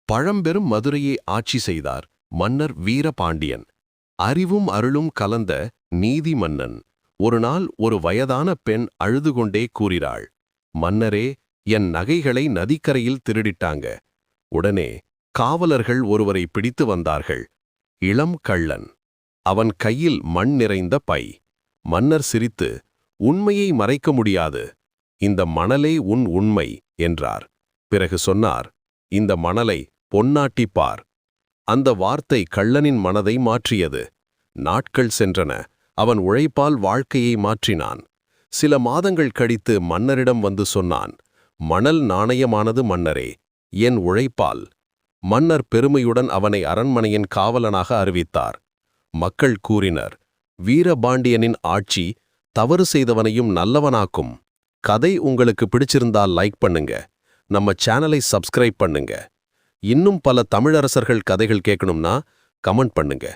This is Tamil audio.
பழம்பெரும் மதுரையை ஆட்சி செய்தார் மன்னர் வீரபாண்டியன். அறிவும் அருளும் கலந்த நீதி மன்னன். ஒரு நாள் ஒரு வயதான பெண் அழுது கொண்டே கூறினாள், மன்னரே, என் நகைகளை நதிக்கரையில் திருடிட்டாங்க. உடனே காவலர்கள் ஒருவரை பிடித்து வந்தார்கள். இளம் கள்ளன். அவன் கையில் மண் நிறைந்த பை. மன்னர் சிரித்து, உண்மையை மறைக்க முடியாது, இந்த மணலே உன் உண்மை என்றார். பிறகு சொன்னார், இந்த மணலை பொன்னாட்டி பார். அந்த வார்த்தை கள்ளனின் மனதை மாற்றியது. நாட்கள் சென்றன. அவன் உழைப்பால் வாழ்க்கையை மாற்றினான். சில மாதங்கள் கழித்து மன்னரிடம் வந்து சொன்னான், மணல் நாணயமானது மன்னரே, என் உழைப்பால். மன்னர் பெருமையுடன் அவனை அரண்மனையின் காவலனாக அறிவித்தார். மக்கள் கூறினர், வீரபாண்டியனின் ஆட்சி தவறு செய்தவனையும் நல்லவனாக்கும். கதை உங்களுக்கு பிடிச்சிருந்தால் லைக் பண்ணுங்க, நம்ம சேனலை சப்ஸ்கிரைப் பண்ணுங்க. இன்னும் பல தமிழரசர்கள் கதைகள் கேட்கணும்னா கமெண்ட் பண்ணுங்க.